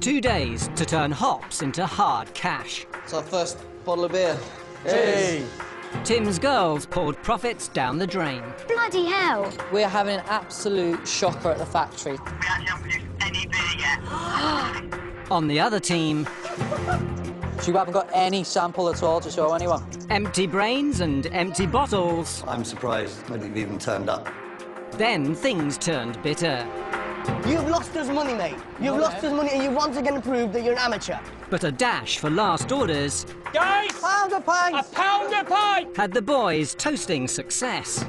2 days to turn hops into hard cash. It's our first bottle of beer. Hey! Tim's girls poured profits down the drain. Bloody hell! We're having an absolute shocker at the factory. We actually haven't produced any beer yet. On the other team, So you haven't got any sample at all to show anyone? empty brains and empty bottles. I'm surprised that you've even turned up. Then things turned bitter. You've lost us money, mate. You've lost us money and you once again proved that you're an amateur. But a dash for last orders Guys! Pound of pints! A pound a pint! had the boys toasting success.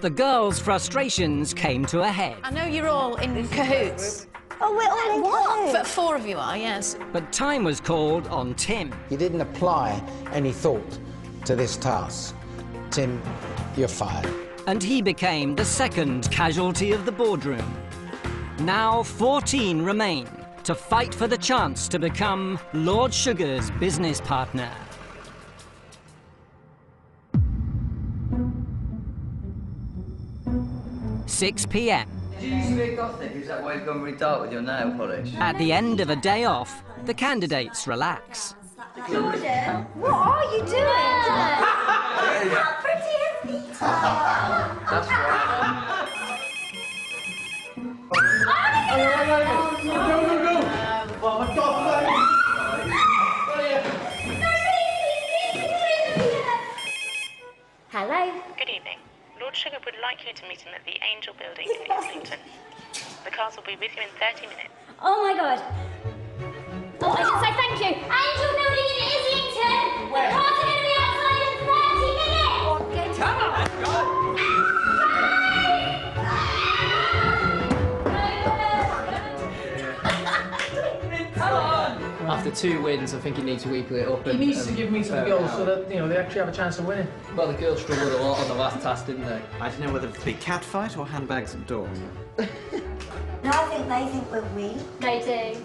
The girls' frustrations came to a head. I know you're all in cahoots. Oh, we're all in cahoots. But 4 of you are, yes. But time was called on Tim. You didn't apply any thought to this task. Tim, you're fired. And he became the second casualty of the boardroom. Now 14 remain to fight for the chance to become Lord Sugar's business partner. (6 p.m. Did you used to be a gothic? Is that why you've gone really dark with your nail polish? At the end of a day off, the candidates relax. Jordan, what are you doing? How pretty is Peter? That's right. Hello. Good evening. Lord Sugar would like you to meet him at the Angel Building in Islington. The cars will be with you in 30 minutes. Oh my God. Oh, I should say thank you. Angel Building in Islington. The cars are going to be outside in 30 minutes. Come on. After 2 wins, I think he needs to equal it up. He needs to give me some goals so that, you know, they actually have a chance of winning. Well, the girls struggled a lot on the last task, didn't they? I don't know whether to be catfight or handbags at door. No, I think they think we're weak. They do.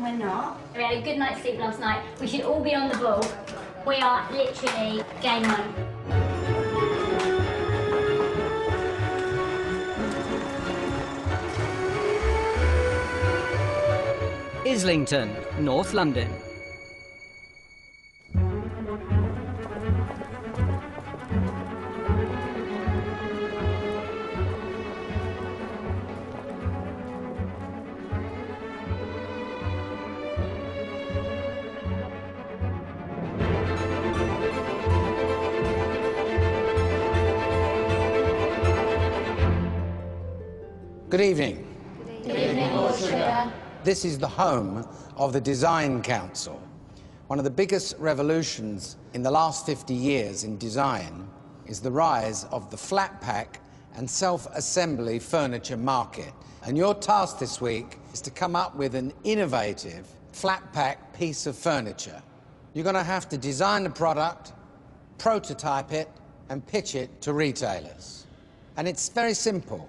We're not. We had a good night's sleep last night. We should all be on the ball. We are literally game on. Islington, North London. Good evening. Good evening, Lord Sugar. This is the home of the Design Council. One of the biggest revolutions in the last 50 years in design is the rise of the flat pack and self-assembly furniture market. And your task this week is to come up with an innovative flat pack piece of furniture. You're going to have to design the product, prototype it, and pitch it to retailers. And it's very simple.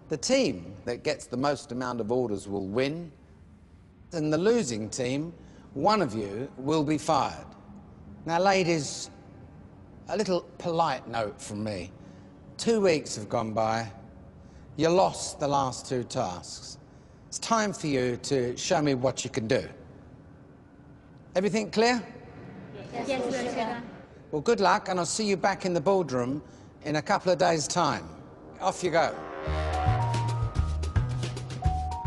The team that gets the most amount of orders will win, and the losing team, one of you will be fired. Now, ladies, a little polite note from me. 2 weeks have gone by. You lost the last 2 tasks. It's time for you to show me what you can do. Everything clear? Yes, Lord Sugar. Well, good luck, and I'll see you back in the boardroom in a couple of days' time. Off you go.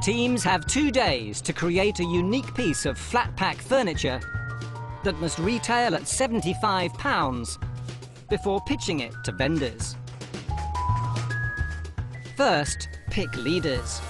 Teams have 2 days to create a unique piece of flat pack furniture that must retail at £75 before pitching it to vendors. First, pick leaders.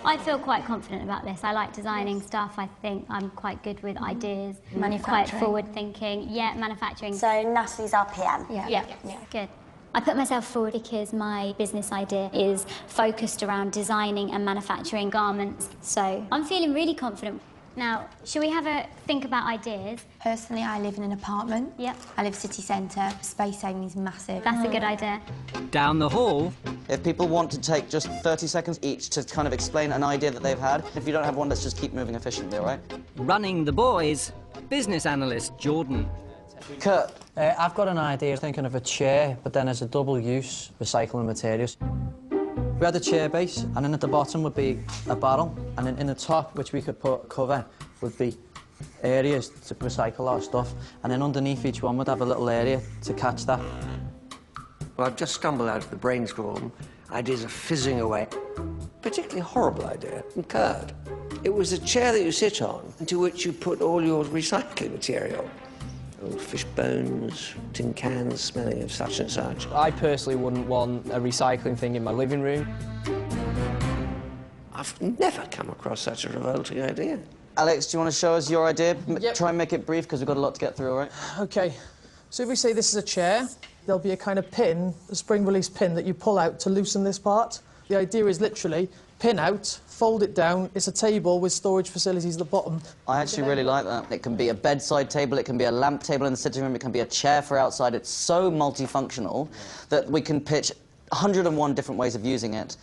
I feel quite confident about this. I like designing stuff. I think I'm quite good with ideas. Manufacturing. Quite forward-thinking. Yeah, manufacturing. So Natalie's our PM. Yeah. Good. I put myself forward because my business idea is focused around designing and manufacturing garments. So I'm feeling really confident. Now, should we have a think about ideas? Personally, I live in an apartment. Yep. I live city centre. Space saving is massive. That's a good idea. Down the hall, If people want to take just 30 seconds each to kind of explain an idea that they've had, if you don't have one, let's just keep moving efficiently, all right? running the boys, business analyst Jordan. Kurt. I've got an idea, thinking of a chair, but then as a double use, recycling materials. We had a chair base, and then at the bottom would be a barrel, and then in the top, which we could put cover, would be areas to recycle our stuff, and then underneath each one would have a little area to catch that. Well, I've just stumbled out of the brainstorm. Ideas are fizzing away. Particularly horrible idea occurred. It was a chair that you sit on, into which you put all your recycling material. Old fish bones, tin cans smelling of such and such. I personally wouldn't want a recycling thing in my living room. I've never come across such a revolting idea. Alex, do you want to show us your idea? Yep. Try and make it brief, because we've got a lot to get through, all right? OK. So if we say this is a chair, there'll be a kind of pin, a spring-release pin, that you pull out to loosen this part. The idea is literally pin out, fold it down. It's a table with storage facilities at the bottom. I actually really like that. It can be a bedside table, it can be a lamp table in the sitting room, it can be a chair for outside. It's so multifunctional that we can pitch 101 different ways of using it.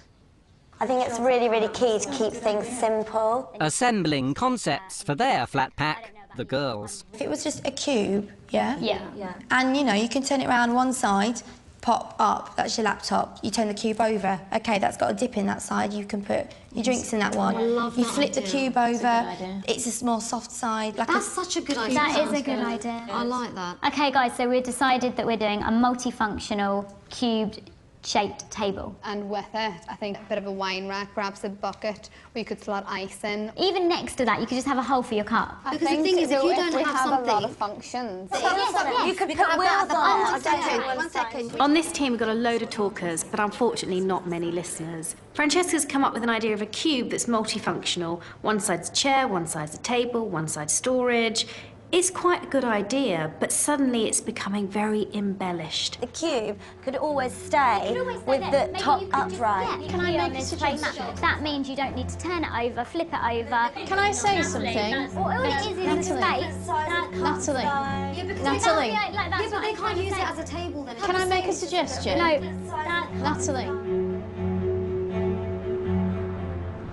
I think it's really, really key to keep things simple. Assembling concepts for their flat pack, the girls. If it was just a cube, yeah? Yeah. And, you know, you can turn it around one side, pop up, that's your laptop, you turn the cube over. OK, that's got a dip in that side, you can put your drinks in that one. I love you that flip the idea. cube over, it's a small soft side. Like That's such a good idea. That is a good idea. I like that. OK, guys, so we've decided that we're doing a multifunctional cubed-shaped table. And with it, I think a bit of a wine rack, perhaps a bucket where you could slot ice in. Even next to that, you could just have a hole for your cup. I Because the think thing is, if you if don't we have a lot something- of functions. You could put wheels on. One second. On this team, we've got a load of talkers, but unfortunately not many listeners. Francesca's come up with an idea of a cube that's multifunctional. One side's a chair, one side's a table, one side's storage. It's quite a good idea, but suddenly it's becoming very embellished. The cube could always stay with the top upright. Can I make a suggestion? That means you don't need to turn it over, flip it over. Can I say something? All it is a space. Natalie. Natalie. Yeah, but they can't use it as a table then. Can I make a suggestion? No. Natalie.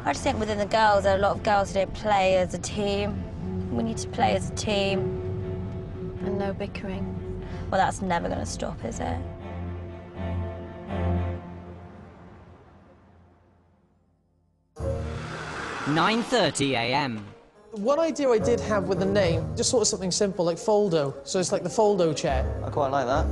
I just think within the girls, there are a lot of girls who don't play as a team. We need to play as a team. And no bickering. Well, that's never going to stop, is it? (9:30 a.m). One idea I did have with the name, just sort of something simple, like Foldo. So it's like the Foldo chair. I quite like that.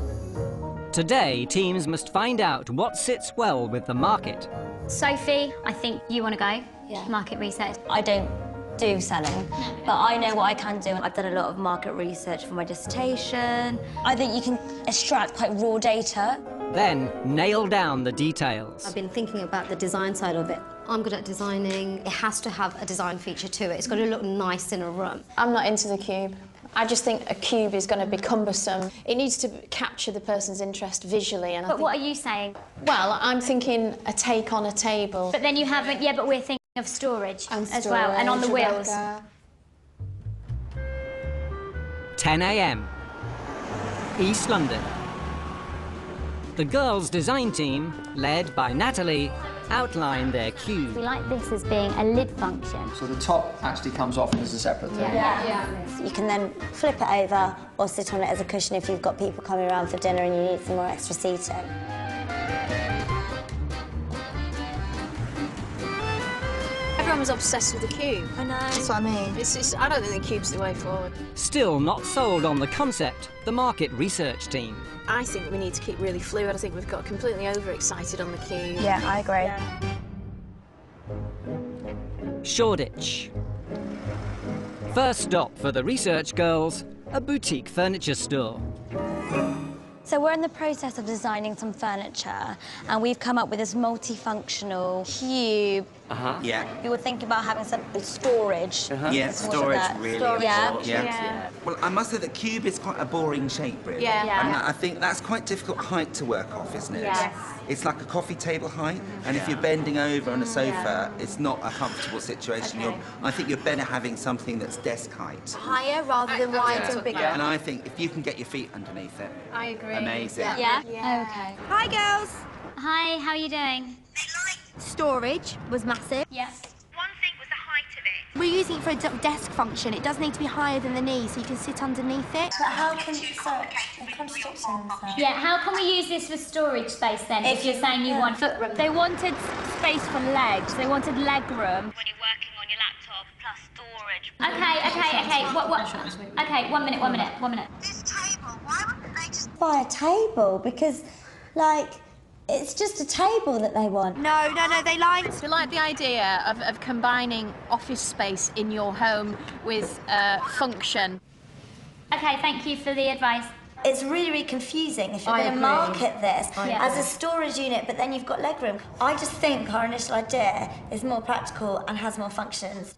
Today, teams must find out what sits well with the market. Sophie, I think you want to go. Yeah. Market research. I don't do selling, but I know what I can do. I've done a lot of market research for my dissertation. I think you can extract quite raw data. Then nail down the details. I've been thinking about the design side of it. I'm good at designing. It has to have a design feature to it. It's got to look nice in a room. I'm not into the cube. I just think a cube is going to be cumbersome. It needs to capture the person's interest visually. And But what are you saying? Well, I'm thinking a take on a table. But then you haven't, yeah, but we're thinking of storage as well, and on the wheels. 10 a.m. East London. The girls' design team, led by Natalie, outline their cube. We like this as being a lid function. So the top actually comes off as a separate thing. So you can then flip it over or sit on it as a cushion if you've got people coming around for dinner and you need some more extra seating. Everyone's obsessed with the cube. I know. That's what I mean. I don't think the cube's the way forward. Still not sold on the concept, the market research team. I think we need to keep really fluid. I think we've got completely overexcited on the cube. Yeah, I agree. Shoreditch. First stop for the research girls, a boutique furniture store. So we're in the process of designing some furniture, and we've come up with this multifunctional cube. Yeah. We were thinking about having some storage. Yeah, storage really. Yeah. Yeah. Well, I must say that cube is quite a boring shape, really. Yeah. And I think that's quite difficult height to work off, isn't it? Yes. It's like a coffee table height, and if you're bending over on a sofa, it's not a comfortable situation. Okay. I think you're better having something that's desk height. Higher rather than wider and bigger. And I think if you can get your feet underneath it, I agree. amazing. Yeah? Okay. Hi, girls. Hi, how are you doing? Storage was massive. Yes. One thing was the height of it. We using it for a desk function, it does need to be higher than the knee so you can sit underneath it. But how can... Sorry, the contradiction there. Yeah, how can we use this for storage space then, if you're saying you want foot room? They wanted space for legs, they wanted leg room. When you're working on your laptop, plus storage. Okay. What? Okay, 1 minute. This table, why wouldn't they just buy a table? Because, like, it's just a table that they want. No, they like... They like the idea of combining office space in your home with function. Okay, thank you for the advice. It's really, really confusing if you're going to market this as a storage unit, but then you've got legroom. I just think our initial idea is more practical and has more functions.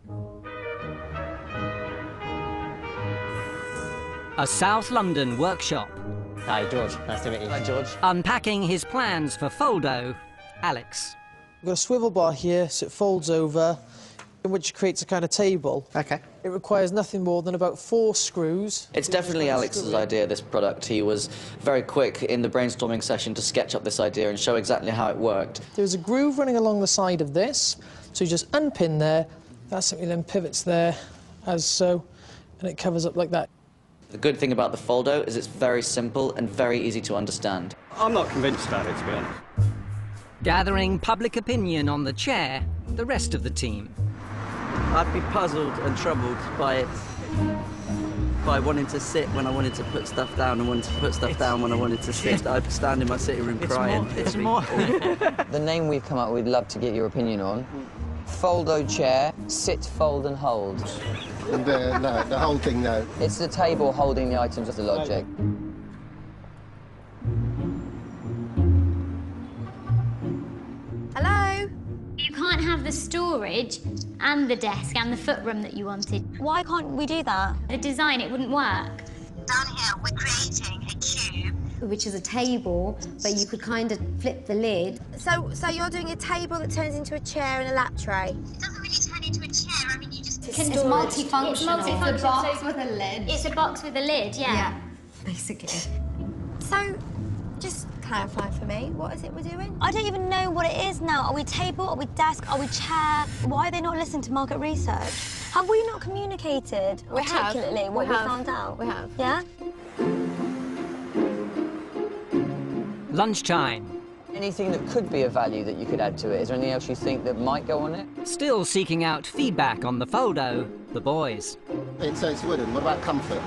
A South London workshop. Hi, George. Nice to meet you. Hi, George. Unpacking his plans for Foldo, Alex. We've got a swivel bar here, so it folds over, in which creates a kind of table. Okay. It requires nothing more than about 4 screws. It's definitely Alex's idea, this product. He was very quick in the brainstorming session to sketch up this idea and show exactly how it worked. There's a groove running along the side of this, so you just unpin there, that simply then pivots there, as so, and it covers up like that. The good thing about the Foldo is it's very simple and very easy to understand. I'm not convinced about it, to be honest. Gathering public opinion on the chair, the rest of the team. I'd be puzzled and troubled by wanting to sit when I wanted to put stuff down and wanting to put stuff down when I wanted to sit. I'd stand in my sitting room crying. It's more. The name we've come up with, we'd love to get your opinion on. Foldo chair, sit, fold and hold. No, the whole thing, no. It's the table holding the items of the logic. Hello? You can't have the storage and the desk and the foot room that you wanted. Why can't we do that? The design, it wouldn't work. Down here, we're creating a cube. Which is a table, but you could kind of flip the lid. So you're doing a table that turns into a chair and a lap tray? It doesn't really turn into a chair. I mean, you just... It's multifunctional. It's multifunctional. It's a box with a lid. It's a box with a lid, yeah. Basically. So, just clarify for me, what is it we're doing? I don't even know what it is now. Are we table? Are we desk? Are we chair? Why are they not listening to market research? Have we not communicated articulately what we found out? We have. Yeah? Lunchtime. Anything that could be of value that you could add to it? Is there anything else you think that might go on it? Still seeking out feedback on the Foldo, the boys. It's wooden. What about comfort?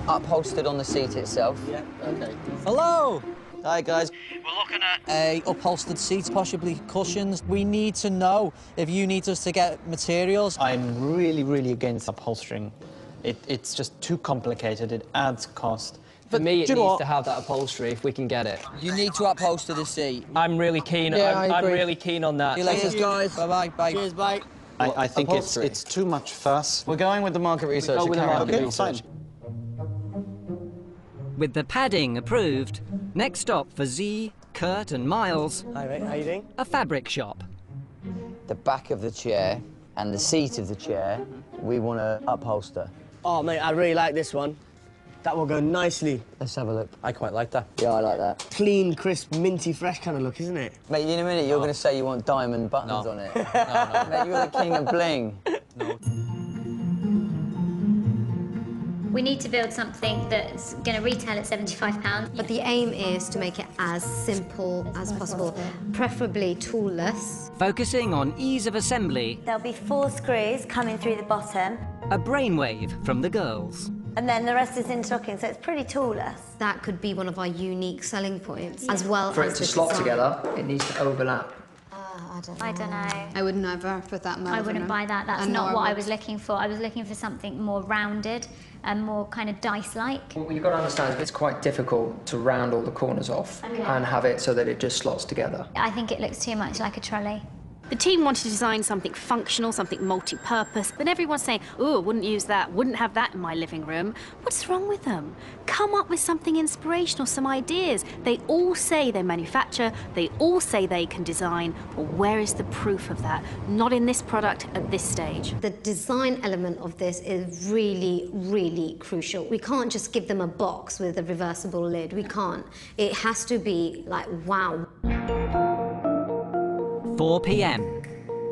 Upholstered on the seat itself. Yeah, OK. Hello! Hi, guys. We're looking at a upholstered seat, possibly cushions. We need to know if you need us to get materials. I'm really, really against upholstering. It's just too complicated. It adds cost. For me, it needs to have that upholstery if we can get it. You need to upholster the seat. I'm really keen. Yeah, I'm really keen on that. See you later, guys. Bye-bye. Bye. Cheers, bye. I think it's too much fuss. We're going with the market research. Go with the market Okay, research. fine. With the padding approved, next stop for Z, Kurt and Miles, Hi mate, how you doing? a fabric shop. The back of the chair and the seat of the chair, we want to upholster. Oh mate, I really like this one. That will go nicely. Let's have a look. I quite like that. Yeah, I like that. Clean, crisp, minty, fresh kind of look, isn't it? Mate, in a minute you're going to say you want diamond buttons on it. No. Mate, you're the king of bling. We need to build something that's going to retail at £75. But the aim is to make it as simple as possible, preferably toolless. Focusing on ease of assembly, There'll be 4 screws coming through the bottom, a brainwave from the girls. and then the rest is interlocking, so it's pretty toolless. That could be one of our unique selling points, as well For as it to the slot design. together, it needs to overlap. I don't know. I would never put that I wouldn't buy that. That's not what I was looking for. I was looking for something more rounded and more kind of dice-like. What you've got to understand is it's quite difficult to round all the corners off and have it so that it just slots together. I think it looks too much like a trolley. The team wanted to design something functional, something multi-purpose, but everyone's saying, oh, wouldn't use that, wouldn't have that in my living room. What's wrong with them? Come up with something inspirational, some ideas. They all say they manufacture, they all say they can design, but where is the proof of that? Not in this product at this stage. The design element of this is really, really crucial. We can't just give them a box with a reversible lid. We can't. It has to be like, wow. 4 p.m.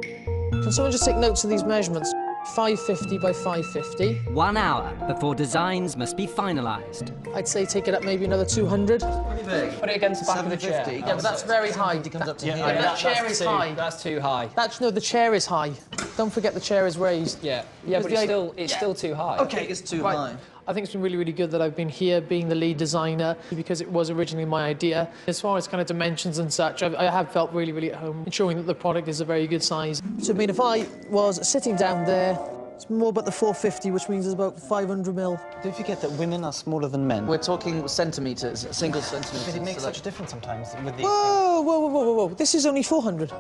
Can someone just take notes of these measurements? 550 by 550. 1 hour before designs must be finalised. I'd say take it up maybe another 200. Pretty big. Put it against the back of the chair. Yeah, but that's very high. It comes up to here. That chair is high. That's too high. No, the chair is high. Don't forget the chair is raised. Yeah, but it's still too high. Okay, it's too high. I think it's been really, really good that I've been here being the lead designer because it was originally my idea. As far as kind of dimensions and such, I have felt really, really at home, ensuring that the product is a very good size. So, I mean, if I was sitting down there, it's more about the 450, which means it's about 500 mil. Don't forget that women are smaller than men. We're talking centimetres, single centimetres. But it makes such a difference sometimes with the... Whoa. This is only 400.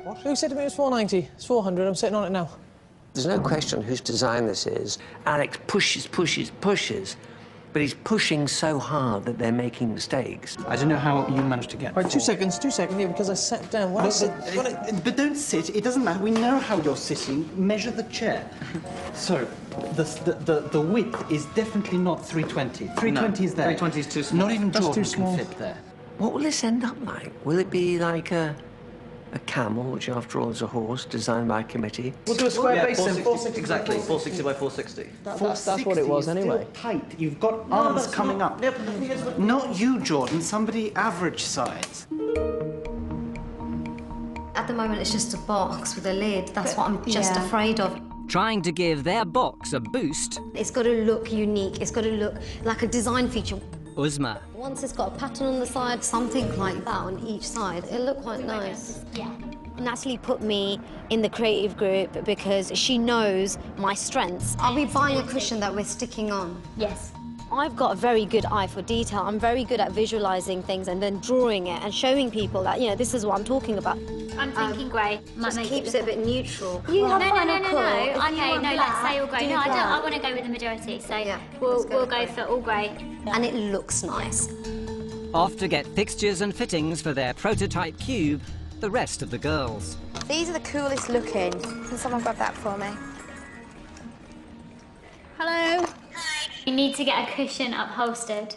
What? Who said to me it was 490? It's 400. I'm sitting on it now. There's no question whose design this is. Alex pushes, but he's pushing so hard that they're making mistakes. I don't know how you managed to get... Right, 2 seconds, yeah, because I sat down. But don't sit, it doesn't matter. We know how you're sitting. Measure the chair. So, the width is definitely not 320. 320 is there. 320 is too small. Not even That's Jordan too small. can fit there. What will this end up like? Will it be like a camel, which after all is a horse, designed by a committee? We'll do a square base then. 460, exactly, 460 by 460. That's what it was anyway. Tight. You've got arms coming up. Yeah, but the thing is... Not you, Jordan. Somebody average size. At the moment, it's just a box with a lid. That's what I'm just afraid of. Trying to give their box a boost, It's got to look unique. It's got to look like a design feature. Uzma Once it's got a pattern on the side, something like that on each side, it'll look quite nice. Yeah. Natalie put me in the creative group because she knows my strengths. Are we buying a cushion that we're sticking on? Yes. I've got a very good eye for detail. I'm very good at visualising things and then drawing it and showing people that, you know, this is what I'm talking about. I'm thinking grey. Just keeps it a bit neutral. You have no. Okay, no, let's say all grey. No, I want to go with the majority, so we'll go for all grey. And it looks nice. off to get fixtures and fittings for their prototype cube, the rest of the girls. These are the coolest looking. Can someone grab that for me? Hello. You need to get a cushion upholstered.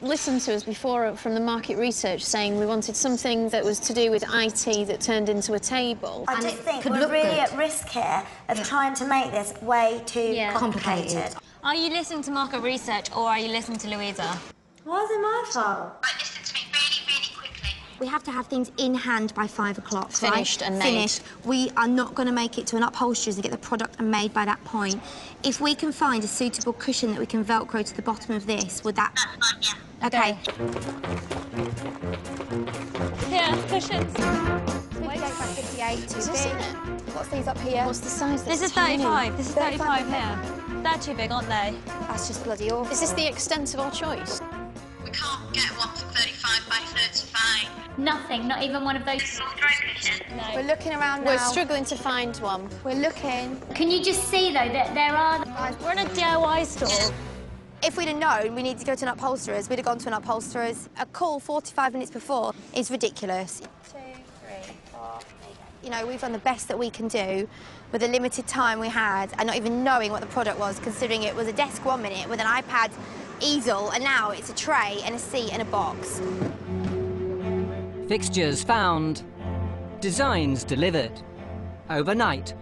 Listened to us before from the market research saying we wanted something that was to do with IT that turned into a table. I just think we're really at risk here of trying to make this way too complicated. Are you listening to market research or are you listening to Louisa? Why is it my fault? Listen to me really quickly. We have to have things in hand by 5 o'clock, Finished and made. Finished. We are not going to make it to an upholsterer's and get the product made by that point. If we can find a suitable cushion that we can Velcro to the bottom of this, would that... Okay. Here, cushions. Why go for 58 too big? What's these up here? What's the size? This is 35. This is 35 here. They're too big, aren't they? That's just bloody awful. Is this the extent of our choice? We can't get one for 35 by 35. Nothing, not even one of those. No. We're looking around now. We're struggling to find one. We're looking. Can you just see, though, that there are... We're in a DIY store. If we'd have known we need to go to an upholsterer's, we'd have gone to an upholsterer's. A call 45 minutes before is ridiculous. 2, 3, 4. You know, we've done the best that we can do with the limited time we had and not even knowing what the product was, considering it was a desk 1 minute with an iPad easel, and now it's a tray and a seat and a box. Fixtures found, designs delivered. Overnight,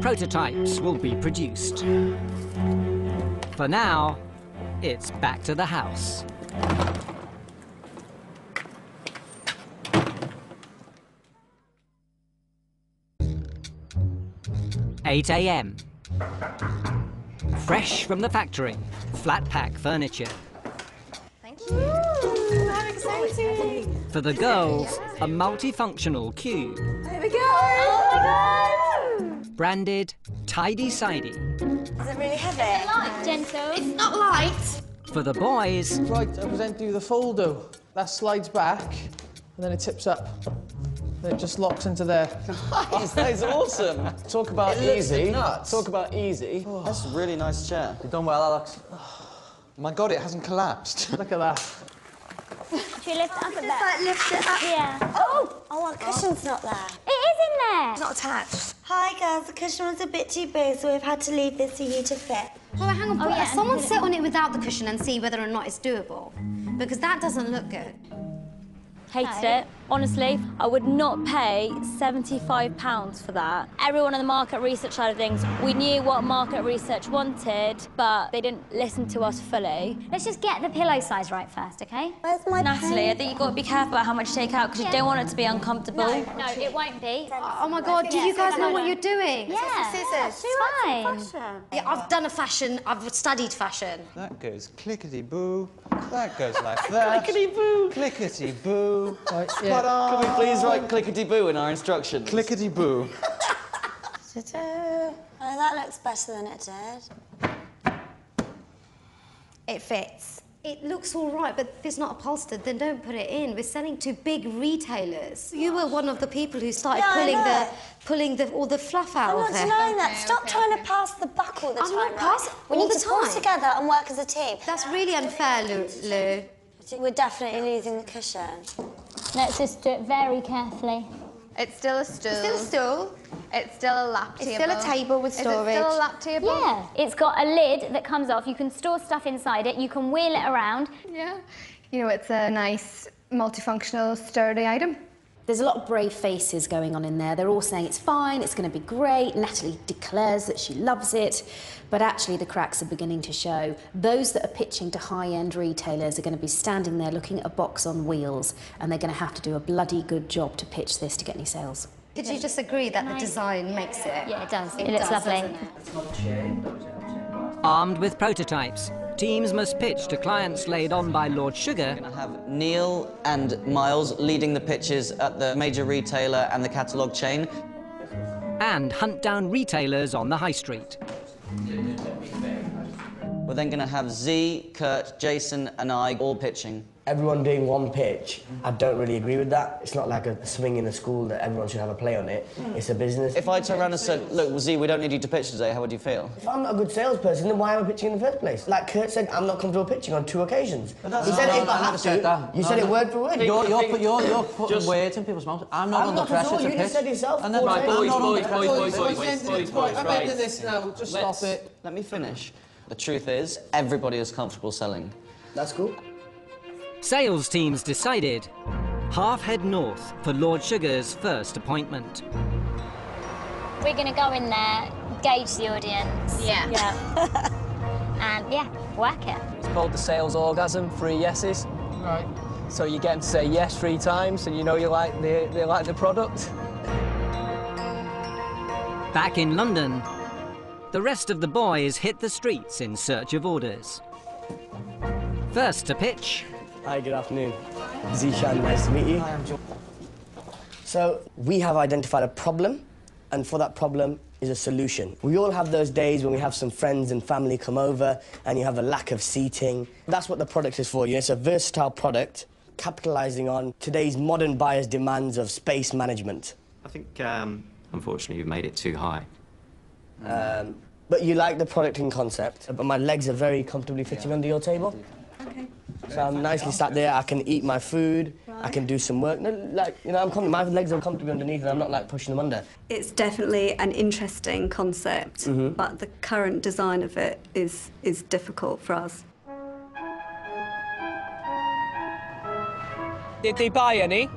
prototypes will be produced. For now, it's back to the house. (8 a.m). Fresh from the factory, flat pack furniture. Thank you. How exciting! For the girls, a multifunctional cube. There we go! Oh my God! Branded Tidy-Sidey. Is it really heavy? Light, gentle. It's not light. For the boys... Right, I present you the foldo. That slides back, and then it tips up. And it just locks into there. Nice, that is awesome. Talk about easy. Talk about easy. Oh. That's a really nice chair. You've done well, Alex. My God, it hasn't collapsed. Look at that. Should we lift it up a bit? Just like lift it up. Yeah. Oh, our cushion's not there. It is in there. It's not attached. Hi girls, the cushion was a bit too big, so we've had to leave this for you to fit. Oh, hang on. yeah, Someone sit on it without the cushion and see whether or not it's doable. Because that doesn't look good. Hated it. Honestly, I would not pay £75 for that. Everyone on the market research side of things, we knew what market research wanted, but they didn't listen to us fully. Let's just get the pillow size right first, okay? Where's my Natalie, I think you've got to be careful about how much you take out because you don't want it to be uncomfortable. No, it won't be. Oh my God, do you guys know what you're doing? Yeah. Scissors. It's fine. Yeah, I've done I've studied fashion. That goes clickety-boo. That goes like that. Clickety-boo. Clickety-boo. Right, yeah. Can we please write clickety-boo in our instructions? Clickety-boo. Oh, that looks better than it did. It fits. It looks all right, but if it's not upholstered, then don't put it in. We're selling to big retailers. You were one of the people who started pulling all the fluff out of it. I'm not denying that. Stop trying to pass the buck all the time. I'm not passing We all need the to pull time. together and work as a team. That's really unfair, Lou. We're definitely losing the cushion. Let's just do it very carefully. It's still a stool. It's still a stool. It's still a lap table. It's still a table with storage. Is it still a lap table? Yeah. It's got a lid that comes off. You can store stuff inside it. You can wheel it around. Yeah. You know, it's a nice, multifunctional, sturdy item. There's a lot of brave faces going on in there. They're all saying it's fine, it's going to be great. Natalie declares that she loves it. But actually, the cracks are beginning to show. Those that are pitching to high-end retailers are going to be standing there looking at a box on wheels, and they're going to have to do a bloody good job to pitch this to get any sales. Could you just agree that the design makes it? Yeah, it does. It looks lovely. Armed with prototypes, teams must pitch to clients laid on by Lord Sugar. We're going to have Neil and Miles leading the pitches at the major retailer and the catalogue chain. And hunt down retailers on the high street. We're then going to have Z, Kurt, Jason and I all pitching. Everyone doing one pitch, I don't really agree with that. It's not like a swing in a school that everyone should have a play on it. It's a business. If I turned around and said, look, well, Z, we don't need you to pitch today, how would you feel? If I'm not a good salesperson, then why am I pitching in the first place? Like Kurt said, I'm not comfortable pitching on 2 occasions. He said it if I have to. You said it word for word. You're putting words in people's mouths. I'm not under pressure to pitch. You just said yourself. And then, right, boys. I'm ending this now. Just stop it. Let me finish. The truth is, everybody is comfortable selling. That's cool. Sales teams decided. Half head north for Lord Sugar's first appointment. We're going to go in there, gauge the audience. Yeah. And, yeah, work it. It's called the sales orgasm, 3 yeses. Right. So you get them to say yes 3 times and you know they like the product. Back in London, the rest of the boys hit the streets in search of orders. First to pitch. Hi, good afternoon. Zishan, nice to meet you. Hi, I'm Joe. So, we have identified a problem, and for that problem is a solution. We all have those days when we have some friends and family come over, and you have a lack of seating. That's what the product is for. It's a versatile product, capitalising on today's modern buyers' demands of space management. I think, unfortunately, you've made it too high. But you like the product in concept, but my legs are very comfortably fitting under your table. Okay. So I'm nicely sat there, I can eat my food, I can do some work. No, like, you know, my legs are comfortably underneath and I'm not, like, pushing them under. It's definitely an interesting concept, but the current design of it is difficult for us. Did they buy any?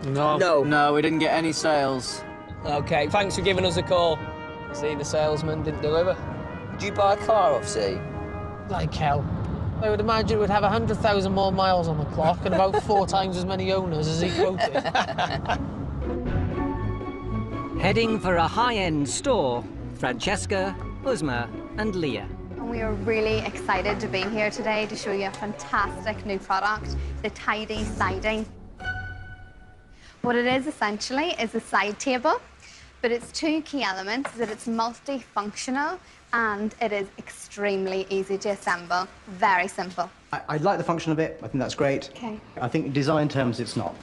No. No, we didn't get any sales. OK, thanks for giving us a call. See, the salesman didn't deliver. Did you buy a car off C? Like hell. I would imagine it would have 100,000 more miles on the clock and about 4 times as many owners as he quoted. Heading for a high-end store, Francesca, Uzma and Leah. And we are really excited to be here today to show you a fantastic new product, the Tidy Siding. What it is essentially is a side table, but its 2 key elements is that it's multifunctional and it is extremely easy to assemble, very simple. I like the function of it. I think that's great. Okay. I think in design terms, it's not.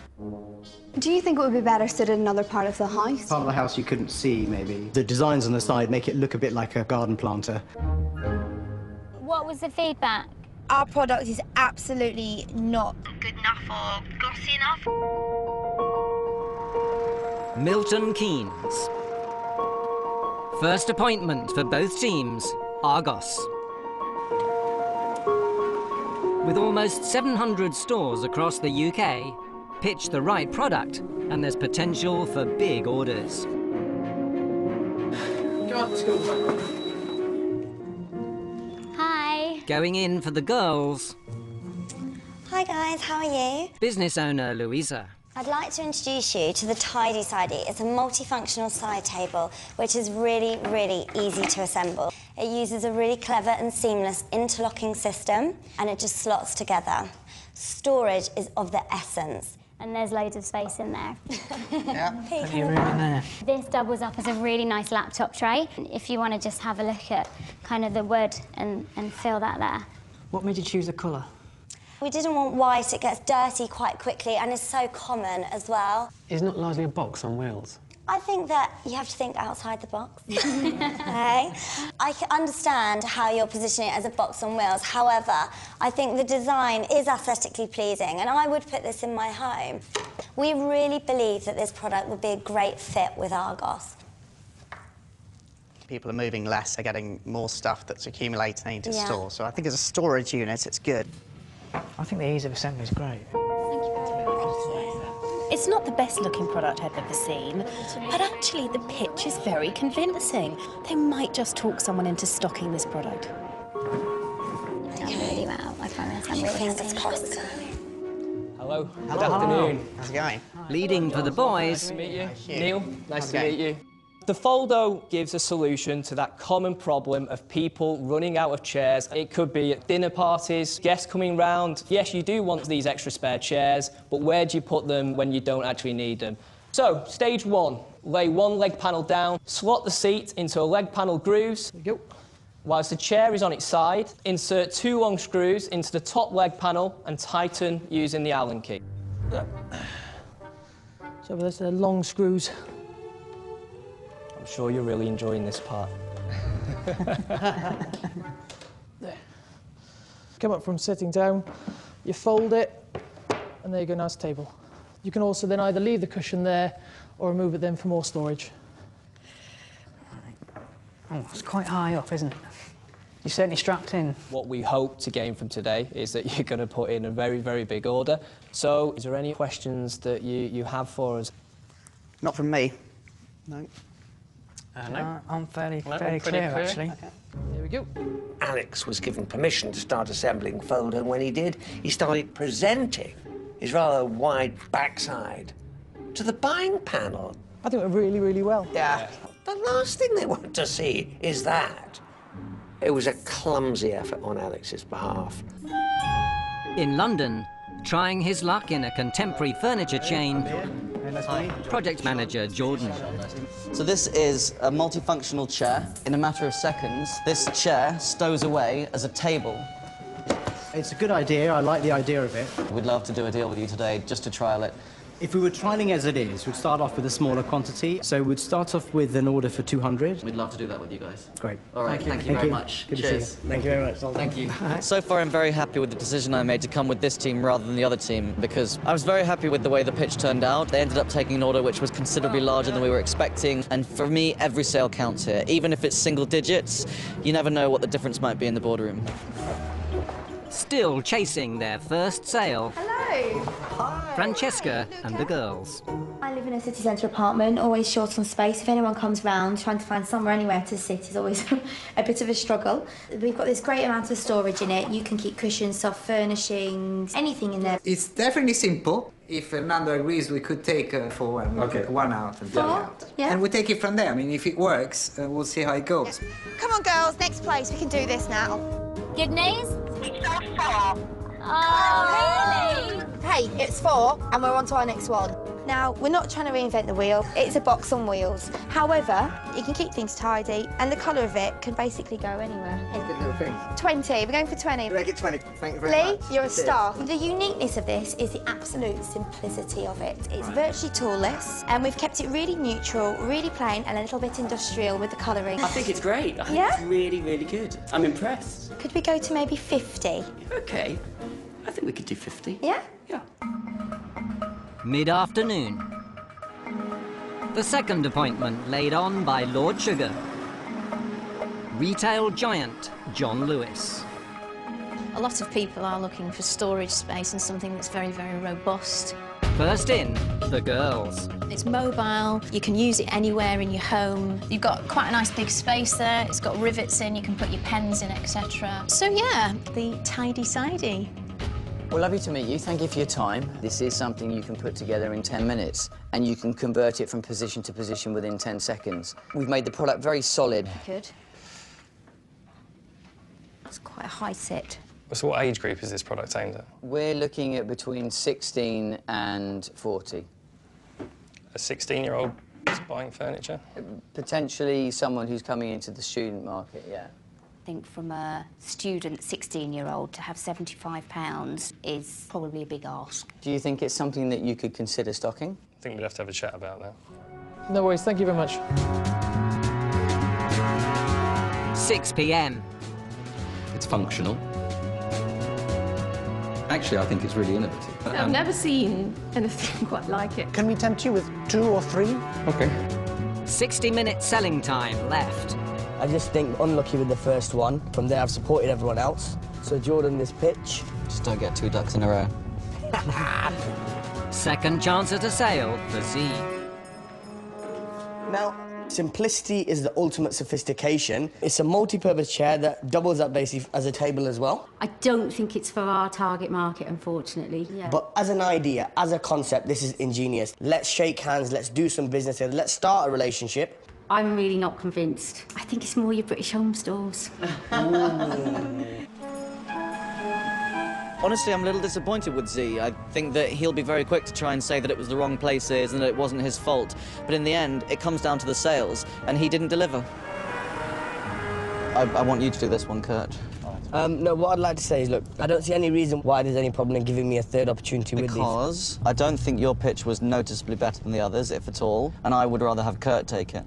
Do you think it would be better suited in another part of the house? Part of the house you couldn't see, maybe. The designs on the side make it look a bit like a garden planter. What was the feedback? Our product is absolutely not good enough or glossy enough. Milton Keynes. First appointment for both teams, Argos. With almost 700 stores across the UK, pitch the right product, and there's potential for big orders. Hi. Going in for the girls, Hi guys, how are you? business owner Louisa. I'd like to introduce you to the Tidy Sidey. It's a multifunctional side table which is really, really easy to assemble. It uses a really clever and seamless interlocking system and it just slots together. Storage is of the essence. And there's loads of space in there. Yeah, plenty of room in there. This doubles up as a really nice laptop tray. If you want to just have a look at kind of the wood and feel that there. What made you choose the colour? We didn't want white, it gets dirty quite quickly and is so common as well. It's not largely a box on wheels. I think that you have to think outside the box. Okay? I can understand how you're positioning it as a box on wheels. However, I think the design is aesthetically pleasing and I would put this in my home. We really believe that this product would be a great fit with Argos. People are moving less, they're getting more stuff that's accumulating to Yeah. store. So I think as a storage unit, it's good. I think the ease of assembly is great. It's not the best looking product I've ever seen, but actually the pitch is very convincing. They might just talk someone into stocking this product. I'm really well, I promise. I'm really Fingers crossed. Hello. Good afternoon. How's it going? Leading for the boys. Nice to meet you. Neil, nice to meet you. The Foldo gives a solution to that common problem of people running out of chairs. It could be at dinner parties, guests coming round. Yes, you do want these extra spare chairs, but where do you put them when you don't actually need them? So, stage one, lay one leg panel down, slot the seat into a leg panel grooves. There you go. Whilst the chair is on its side, insert 2 long screws into the top leg panel and tighten using the Allen key. So there's the long screws. I'm sure you're really enjoying this part. There. Come up from sitting down, you fold it, and there you go, nice table. You can also then either leave the cushion there or remove it then for more storage. Oh, it's quite high up, isn't it? You're certainly strapped in. What we hope to gain from today is that you're going to put in a very, very big order. So, is there any questions that you have for us? Not from me. No. No, I'm fairly pretty clear, clear. actually. There we go. Alex was given permission to start assembling Foldo, and when he did, he started presenting his rather wide backside to the buying panel. I think it went really, really well. Yeah. The last thing they want to see is that. It was a clumsy effort on Alex's behalf. In London, trying his luck in a contemporary furniture chain, project manager Jordan. So this is a multifunctional chair. In a matter of seconds, this chair stows away as a table. It's a good idea. I like the idea of it. We'd love to do a deal with you today, just to trial it. If we were trialing as it is, we'd start off with a smaller quantity. So we'd start off with an order for 200. We'd love to do that with you guys. Great. All right, thank you very much. Good Cheers. to see you. Thank you very much. Thank you. So far, I'm very happy with the decision I made to come with this team rather than the other team, because I was very happy with the way the pitch turned out. They ended up taking an order which was considerably larger than we were expecting, and for me, every sale counts here. Even if it's single digits, you never know what the difference might be in the boardroom. Still chasing their first sale. Hello. Francesca and the girls. I live in a city centre apartment, always short on space. If anyone comes round, trying to find somewhere anywhere to sit is always a bit of a struggle. We've got this great amount of storage in it. You can keep cushions, soft furnishings, anything in there. It's definitely simple. If Fernando agrees, we could take for one. We'll take one out and three out. Yeah. And we'll take it from there. I mean, if it works, we'll see how it goes. Come on, girls, next place. We can do this now. Good news? It's so far. Oh, really? Hey, it's 4, and we're on to our next one. Now, we're not trying to reinvent the wheel. It's a box on wheels. However, you can keep things tidy, and the colour of it can basically go anywhere. Good little thing. 20. We're going for 20. Make it 20. Thank you very much. Lee, you're a star. The uniqueness of this is the absolute simplicity of it. It's virtually toolless, and we've kept it really neutral, really plain, and a little bit industrial with the colouring. I think it's great. I think Yeah? it's really, really good. I'm impressed. Could we go to maybe 50? Okay. I think we could do 50. Yeah? Mid-afternoon. The second appointment laid on by Lord Sugar. Retail giant John Lewis. A lot of people are looking for storage space and something that's very, very robust. First in, the girls. It's mobile, you can use it anywhere in your home. You've got quite a nice big space there, it's got rivets in, you can put your pens in, etc. So yeah, the tidy-sidey. Well, lovely to meet you. Thank you for your time. This is something you can put together in 10 minutes, and you can convert it from position to position within 10 seconds. We've made the product very solid. Good. It's quite a high set. So what age group is this product aimed at? We're looking at between 16 and 40. A 16-year-old buying furniture? Potentially someone who's coming into the student market, yeah. I think from a student 16-year-old to have £75 is probably a big ask. Do you think it's something that you could consider stocking? I think we'd have to have a chat about that. No worries, thank you very much. 6 p.m. It's functional. Actually, I think it's really innovative. I've never seen anything quite like it. Can we tempt you with 2 or 3? OK. 60-minute selling time left. I just think unlucky with the first one. From there, I've supported everyone else. So Jordan, this pitch. Just don't get 2 ducks in a row. Second chance at a sale for Z. Now, simplicity is the ultimate sophistication. It's a multi-purpose chair that doubles up basically as a table as well. I don't think it's for our target market, unfortunately. Yeah. But as an idea, as a concept, this is ingenious. Let's shake hands, let's do some business here, let's start a relationship. I'm really not convinced. I think it's more your British Home stores. Honestly, I'm a little disappointed with Z. I think that he'll be very quick to try and say that it was the wrong places and that it wasn't his fault. But in the end, it comes down to the sales, and he didn't deliver. I want you to do this one, Kurt. No, what I'd like to say is, look, I don't see any reason why there's any problem in giving me a third opportunity with these. Because I don't think your pitch was noticeably better than the others, if at all, and I would rather have Kurt take it.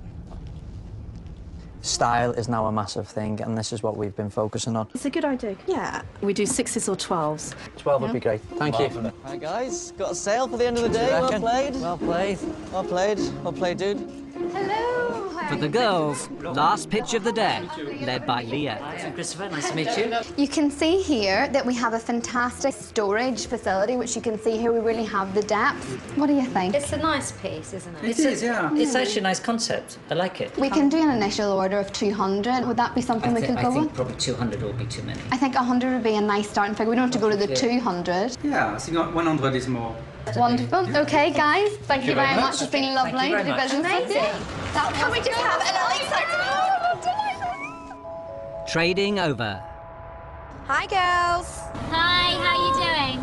Style is now a massive thing, and this is what we've been focusing on. It's a good idea. Yeah. We do 6s or 12s. 12 would be great. Thank you. Hi, guys. Got a sale for the end of the day. Well played. Well played. Well played. Well played, dude. Hello. For the girls, last pitch of the day, led by Leah. Hi, Christopher. Nice to meet you. You can see here that we have a fantastic storage facility, which you can see here we really have the depth. What do you think? It's a nice piece, isn't it? It is, yeah. It's actually a nice concept. I like it. We can do an initial order of 200. Would that be something we could go I think with? probably 200 will be too many. I think 100 would be a nice starting figure. We don't have to go to the 200. Yeah, I think 100 is more. Wonderful. OK, guys. Thank you very much. It's been lovely to do business with you. Can we just have a little Trading over. Hi, girls. Hi, how you doing?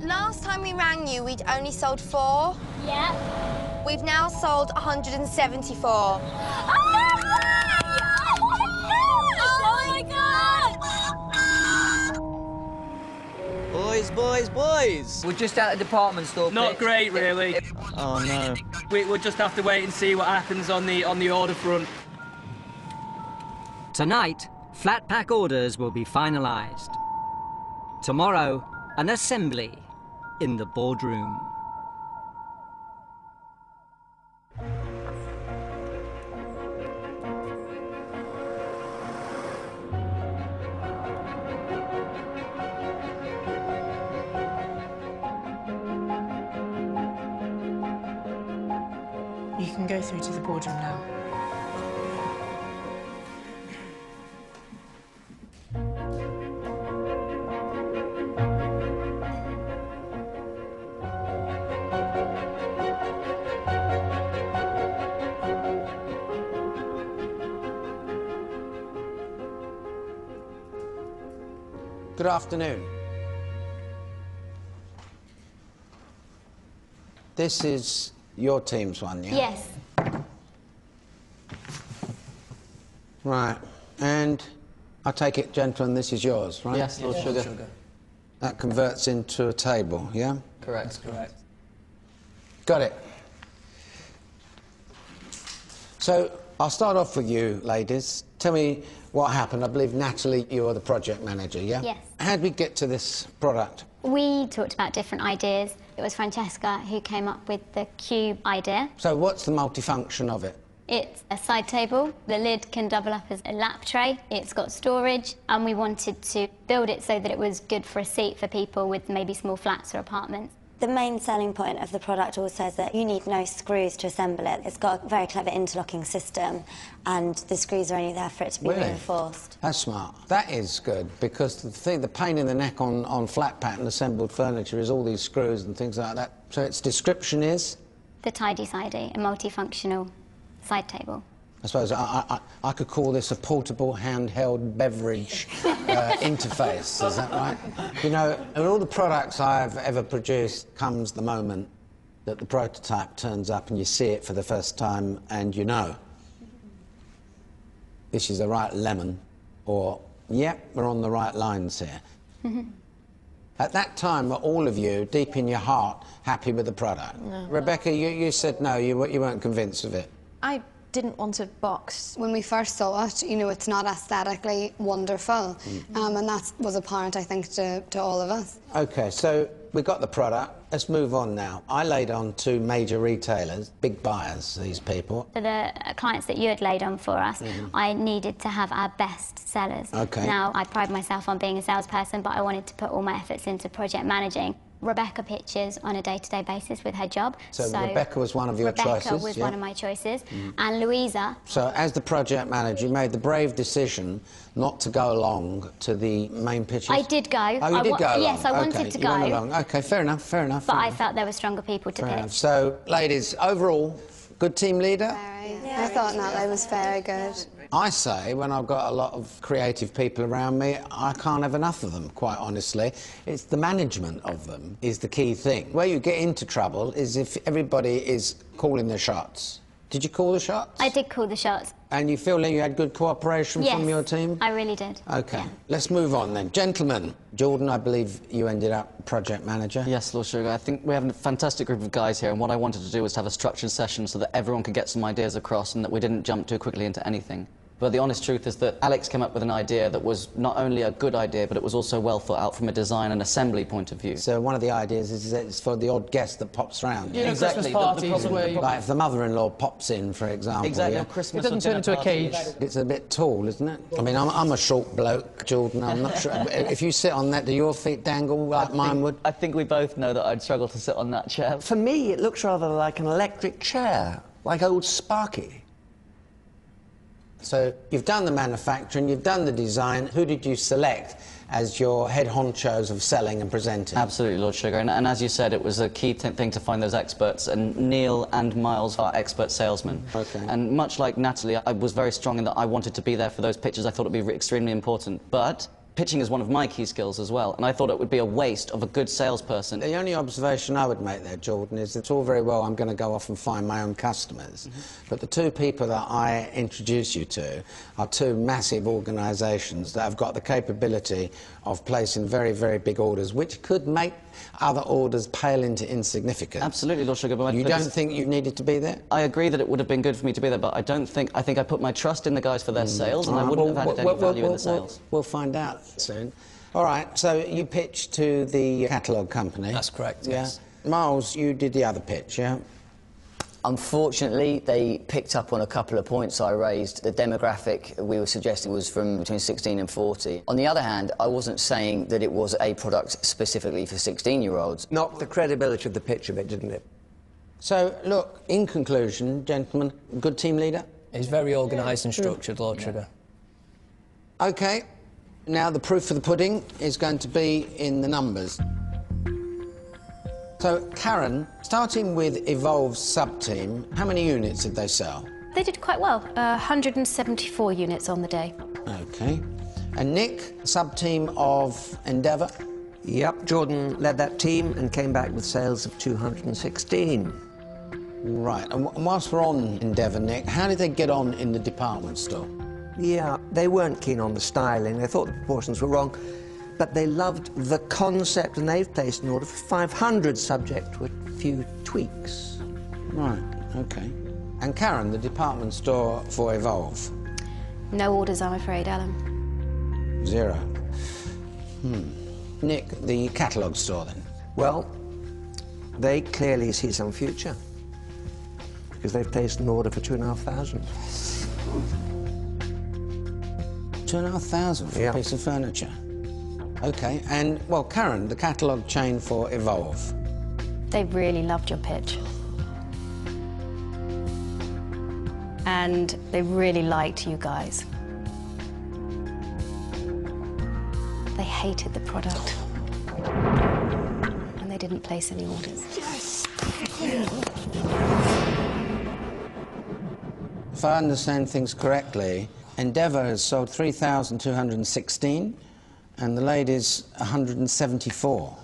So, last time we rang you, we'd only sold 4. Yeah. We've now sold 174. Oh my God! Boys, boys, boys! We're just at a department store. Not great, really. Oh, no. We'll just have to wait and see what happens on the order front. Tonight, flat pack orders will be finalised. Tomorrow, an assembly in the boardroom. You can go through to the boardroom now. Good afternoon. This is your team's one, yeah? Yes. Right. And I take it, gentlemen, this is yours, right? Yes, Lord Sugar. That converts into a table, yeah? Correct. Correct. Got it. So, I'll start off with you, ladies. Tell me what happened. I believe, Natalie, you are the project manager, yeah? Yes. How did we get to this product? We talked about different ideas. It was Francesca who came up with the cube idea. So, what's the multifunction of it? It's a side table. The lid can double up as a lap tray. It's got storage, and we wanted to build it so that it was good for a seat for people with maybe small flats or apartments. The main selling point of the product also is that you need no screws to assemble it. It's got a very clever interlocking system, and the screws are only there for it to be reinforced. That's smart. That is good, because the pain in the neck on flat pattern assembled furniture is all these screws and things like that. So its description is? The tidy sidey, a multifunctional side table. I suppose I could call this a portable handheld beverage interface, is that right? You know, in all the products I've ever produced comes the moment that the prototype turns up and you see it for the first time and you know this is the right lemon, or, yep, we're on the right lines here. At that time, were all of you, deep in your heart, happy with the product? No. Rebecca, you said no, you weren't convinced of it. I didn't want a box. When we first saw it, you know, it's not aesthetically wonderful, and that was apparent, I think, to all of us. OK, so we got the product. Let's move on now. I laid on to major retailers, big buyers, these people. For the clients that you had laid on for us, I needed to have our best sellers. OK. Now, I pride myself on being a salesperson, but I wanted to put all my efforts into project managing. Rebecca pitches on a day-to-day basis with her job. So Rebecca was one of your choices? Rebecca was one of my choices. And Louisa... So as the project manager, you made the brave decision not to go along to the main pitches? I did go. Oh, you did go along? Yes, I wanted to go. You went along. OK, fair enough, fair enough. But I felt there were stronger people to pitch. So, ladies, overall, good team leader? I thought Natalie was very good. I say, when I've got a lot of creative people around me, I can't have enough of them, quite honestly. It's the management of them is the key thing. Where you get into trouble is if everybody is calling the shots. Did you call the shots? I did call the shots. And you feel like you had good cooperation from your team? I really did. OK. Let's move on then. Gentlemen, Jordan, I believe you ended up project manager. Yes, Lord Sugar. I think we have a fantastic group of guys here, and what I wanted to do was to have a structured session so that everyone could get some ideas across and that we didn't jump too quickly into anything. But the honest truth is that Alex came up with an idea that was not only a good idea, but it was also well thought out from a design and assembly point of view. So one of the ideas is that it's for the odd guest that pops round. You know, exactly. Christmas parties where you... Like if the mother-in-law pops in, for example. Exactly. Yeah? Christmas it doesn't turn into a cage. It's a bit tall, isn't it? I mean, I'm a short bloke, Jordan. I'm not sure. If you sit on that, do your feet dangle like mine would? I think we both know that I'd struggle to sit on that chair. For me, it looks rather like an electric chair, like old Sparky. So you've done the manufacturing, you've done the design. Who did you select as your head honchos of selling and presenting? Absolutely, Lord Sugar. And as you said, it was a key thing to find those experts. And Neil and Miles are expert salesmen. OK. And much like Natalie, I was very strong in that I wanted to be there for those pitches. I thought it would be extremely important. But pitching is one of my key skills as well, and I thought it would be a waste of a good salesperson. The only observation I would make there, Jordan, is it's all very well I'm going to go off and find my own customers, but the two people that I introduce you to are two massive organisations that have got the capability of placing very, very big orders, which could make other orders pale into insignificance. Absolutely, Lord Sugar. But you don't think you needed to be there? I agree that it would have been good for me to be there, but I think I put my trust in the guys for their sales, and I wouldn't have added any value in the sales. We'll find out soon. All right, so you pitched to the catalogue company. That's correct, yes. Miles, you did the other pitch, yeah? Unfortunately, they picked up on a couple of points I raised. The demographic we were suggesting was from between 16 and 40. On the other hand, I wasn't saying that it was a product specifically for 16-year-olds. Knocked the credibility of the pitch of it, didn't it? So, look, in conclusion, gentlemen, good team leader? He's very organised and structured, Lord Sugar. OK. Now, the proof of the pudding is going to be in the numbers. So, Karen, starting with Evolve's sub-team, how many units did they sell? They did quite well. 174 units on the day. OK. And Nick, sub-team of Endeavour? Yep, Jordan led that team and came back with sales of 216. Right, and whilst we're on Endeavour, Nick, how did they get on in the department store? Yeah, they weren't keen on the styling. They thought the proportions were wrong, but they loved the concept, and they've placed an order for 500, subject to a few tweaks. Right, OK. And Karen, the department store for Evolve? No orders, I'm afraid, Alan. 0. Nick, the catalogue store, then? Well, they clearly see some future, because they've placed an order for 2,500. 2,500 for a piece of furniture? OK, and, well, Karen, the catalogue chain for Evolve? They really loved your pitch. And they really liked you guys. They hated the product. And they didn't place any orders. If I understand things correctly, Endeavour has sold 3,216 and the ladies 174.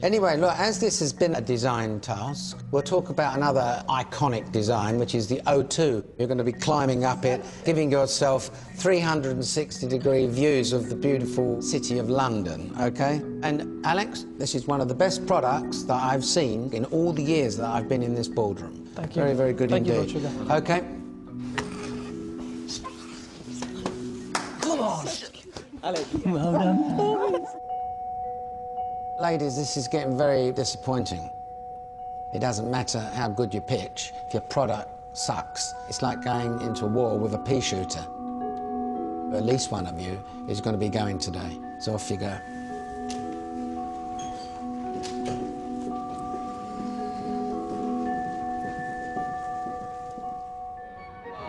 Anyway, look, as this has been a design task, we'll talk about another iconic design, which is the O2. You're going to be climbing up it, giving yourself 360-degree views of the beautiful city of London, OK? And, Alex, this is one of the best products that I've seen in all the years that I've been in this boardroom. Thank you. Very, very good indeed. You, OK? Come on! Alex. Well done. Ladies, this is getting very disappointing. It doesn't matter how good you pitch, if your product sucks. It's like going into a war with a pea shooter. At least one of you is going to be going today, so off you go.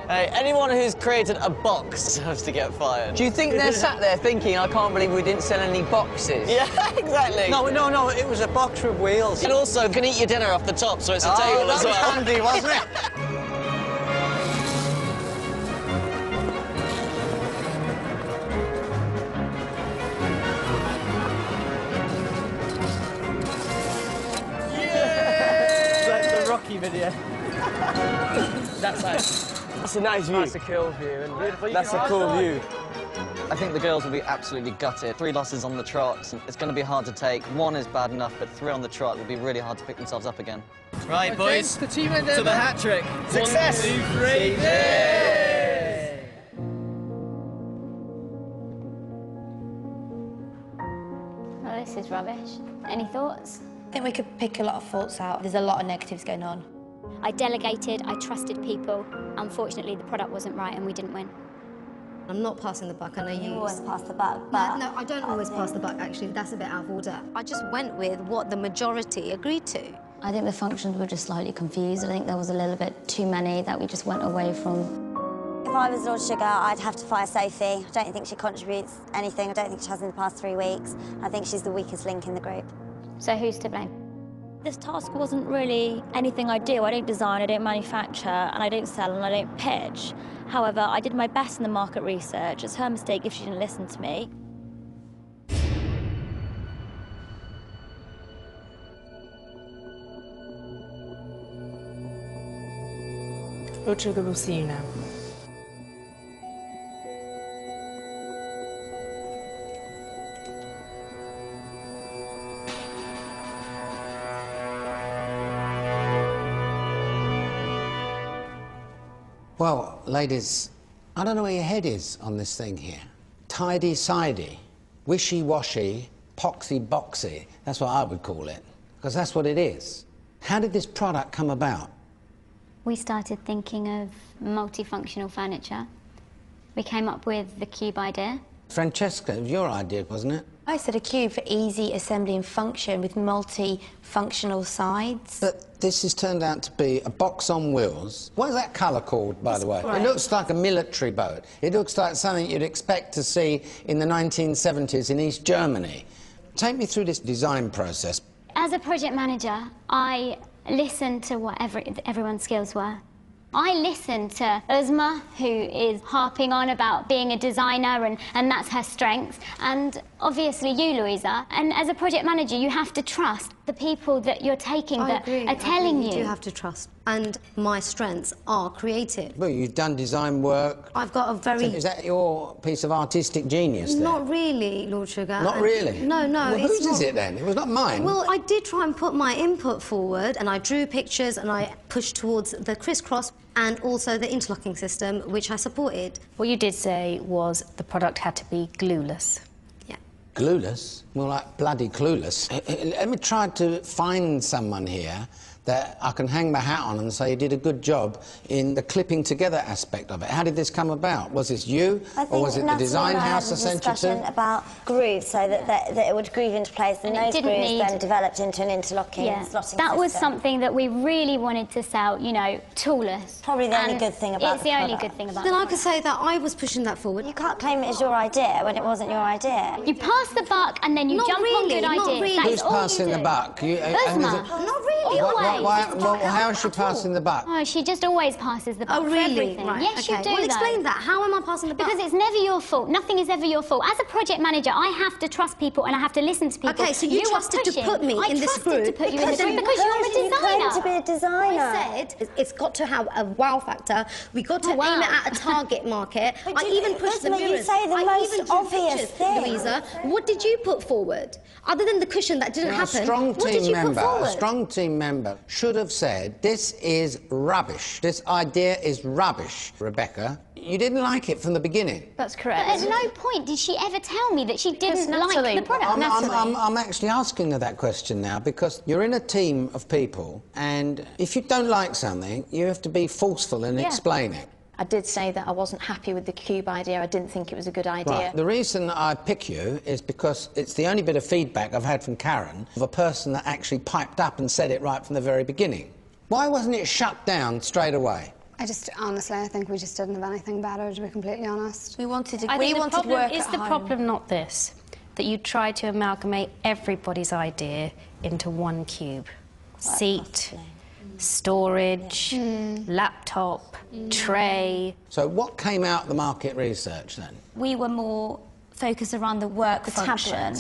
Hey, anyone who's created a box deserves to get fired. Do you think they're sat there thinking, I can't believe we didn't sell any boxes? Yeah, exactly. No, it was a box with wheels. And also, you can eat your dinner off the top, so it's a table as well. That was handy, wasn't it? It's like the Rocky video. That's nice. That's a nice view. That's a cool view. And beautiful. That's a cool view. I think the girls will be absolutely gutted. 3 losses on the trot. It's going to be hard to take. 1 is bad enough, but 3 on the trot will be really hard to pick themselves up again. Right, boys. The team to the hat trick. Success! 1, 2, 3. Yay! Well, this is rubbish. Any thoughts? I think we could pick a lot of faults out. There's a lot of negatives going on. I delegated, I trusted people. Unfortunately, the product wasn't right and we didn't win. I'm not passing the buck. I know you always pass the buck, but... No, I don't always pass the buck, actually. That's a bit out of order. I just went with what the majority agreed to. I think the functions were just slightly confused. I think there was a little bit too many that we just went away from. If I was Lord Sugar, I'd have to fire Sophie. I don't think she contributes anything. I don't think she has in the past 3 weeks. I think she's the weakest link in the group. So who's to blame? This task wasn't really anything I do. I don't design, I don't manufacture, and I don't sell, and I don't pitch. However, I did my best in the market research. It's her mistake if she didn't listen to me. Lord Sugar will see you now. Well, ladies, I don't know where your head is on this thing here. Tidy-sidey, wishy-washy, poxy-boxy. That's what I would call it, because that's what it is. How did this product come about? We started thinking of multifunctional furniture. We came up with the cube idea. Francesca, it was your idea, wasn't it? I said a cube for easy assembly and function with multi-functional sides. But this has turned out to be a box on wheels. What is that colour called, by the way? Grey. It looks like a military boat. It looks like something you'd expect to see in the 1970s in East Germany. Take me through this design process. As a project manager, I listened to what everyone's skills were. I listened to Uzma, who is harping on about being a designer and that's her strength, and obviously you, Louisa. And as a project manager, you have to trust the people that you're taking that are telling you. You do have to trust. And my strengths are creative. Well, you've done design work. I've got a very... Is that your piece of artistic genius there? Not really, Lord Sugar. Not really? No, no. Well, whose is it then? It was not mine. Well, I did try and put my input forward, and I drew pictures and I pushed towards the crisscross and also the interlocking system, which I supported. What you did say was the product had to be glueless. Yeah. Glueless? More like bloody clueless. Let me try to find someone here that I can hang my hat on and say you did a good job in the clipping together aspect of it. How did this come about? Was this you, or was it the design house that sent you to? About grooves, so that it would groove into place, and those grooves then developed into an interlocking slotting that was system. something that we really wanted to sell, you know, toolless. Probably the only good thing about it's the only good thing about Then I could say that I was pushing that forward. You can't claim it as your idea when it wasn't your idea. You pass the buck and then you jump on good ideas. Who's passing the buck? Uzma. Not really. How is she passing the buck? Oh, she just always passes the buck Oh, for really? everything. Right. Yes, okay. you do. Well, explain that. How am I passing the buck? Because it's never your fault. Nothing is ever your fault. As a project manager, I have to trust people and I have to listen to people. Okay, so you trusted to put me in this group to put you in the group because you're a You designer. claim to be a designer. I said it's got to have a wow factor. We got to aim it at a target market. I even pushed the mirrors. You say the most obvious thing. Louisa, what did you put forward? Other than the cushion that didn't happen, what did you put forward? A strong team member should have said, this is rubbish. This idea is rubbish. Rebecca, you didn't like it from the beginning. That's correct. But at no point did she ever tell me that she didn't like the product. I'm actually asking her that question now because you're in a team of people, and if you don't like something, you have to be forceful and explain it. I did say that I wasn't happy with the cube idea. I didn't think it was a good idea. Right. The reason I pick you is because it's the only bit of feedback I've had from Karen of a person that actually piped up and said it right from the very beginning. Why wasn't it shut down straight away? Honestly, I think we just didn't have anything better, to be completely honest. We wanted I think the problem is the problem not this, that you tried to amalgamate everybody's idea into one cube. Seat, storage, laptop, tray. So what came out of the market research then? We were more focused around the work function.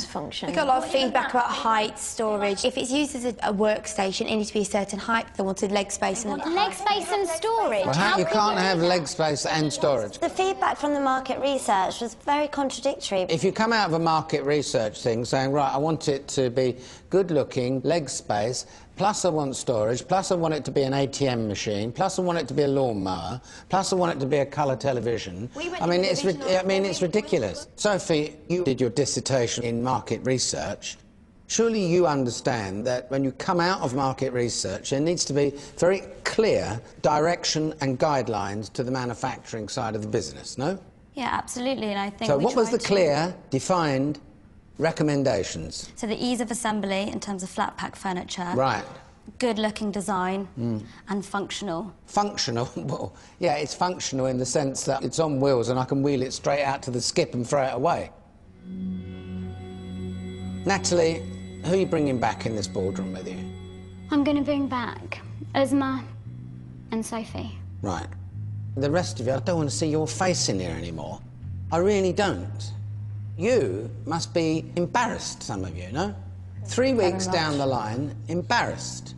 We got a lot of feedback about height, storage. If it's used as a workstation, it needs to be a certain height. They wanted leg space and leg space and storage. Well, you can't have leg space and storage. The feedback from the market research was very contradictory. If you come out of a market research thing saying, right, I want it to be good-looking, leg space, plus I want storage, plus I want it to be an ATM machine, plus I want it to be a lawnmower, plus I want it to be a colour television. I mean, it's ridiculous. Sophie, you did your dissertation in market research. Surely you understand that when you come out of market research, there needs to be very clear direction and guidelines to the manufacturing side of the business, no? Yeah, absolutely, and I think so what was the clear, defined recommendations? So the ease of assembly in terms of flat pack furniture. Right. Good-looking design and functional. Functional? Well, yeah, it's functional in the sense that it's on wheels and I can wheel it straight out to the skip and throw it away. Natalie, who are you bringing back in this boardroom with you? I'm going to bring back Uzma and Sophie. Right. The rest of you, I don't want to see your face in here anymore. I really don't. You must be embarrassed, some of you, no? 3 weeks down the line, embarrassed.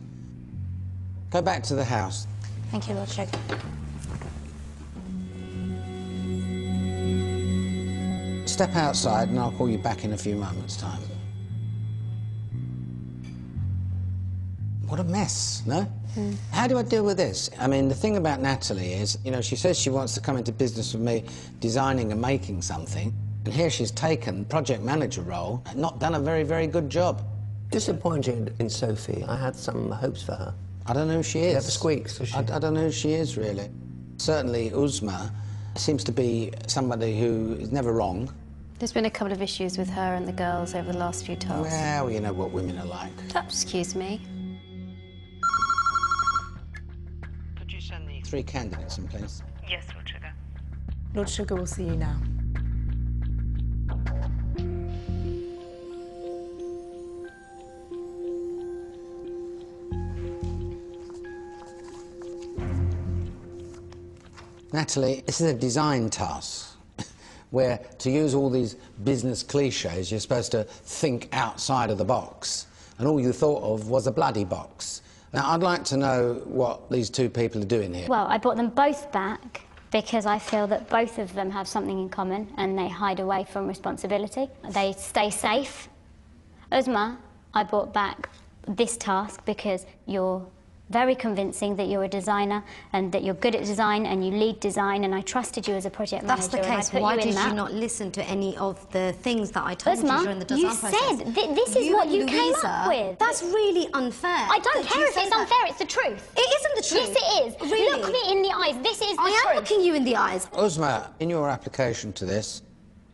Go back to the house. Thank you, Lordship. Step outside and I'll call you back in a few moments' time. What a mess, no? How do I deal with this? I mean, the thing about Natalie is, you know, she says she wants to come into business with me designing and making something, and here she's taken the project manager role and not done a very, very good job. Disappointing in Sophie. I had some hopes for her. I don't know who she is. Never squeaks, does she? I don't know who she is, really. Certainly, Uzma seems to be somebody who is never wrong. There's been a couple of issues with her and the girls over the last few tasks. Well, you know what women are like. Excuse me. Could you send the 3 candidates in, please? Yes, Lord Sugar. Lord Sugar will see you now. Natalie, this is a design task where, to use all these business cliches, you're supposed to think outside of the box, and all you thought of was a bloody box. Now, I'd like to know what these 2 people are doing here. Well, I brought them both back because I feel that both of them have something in common and they hide away from responsibility. They stay safe. Uzma, I brought back this task because you're very convincing that you're a designer and that you're good at design and you lead design, and I trusted you as a project manager. That's the case. Why did you not listen to any of the things that I told you during the design process? You said this is what you came up with. That's really unfair. I don't care if it's unfair, it's the truth. It isn't the truth. Yes, it is. Really? Look me in the eyes. This is the truth. I am looking you in the eyes. Uzma, in your application to this,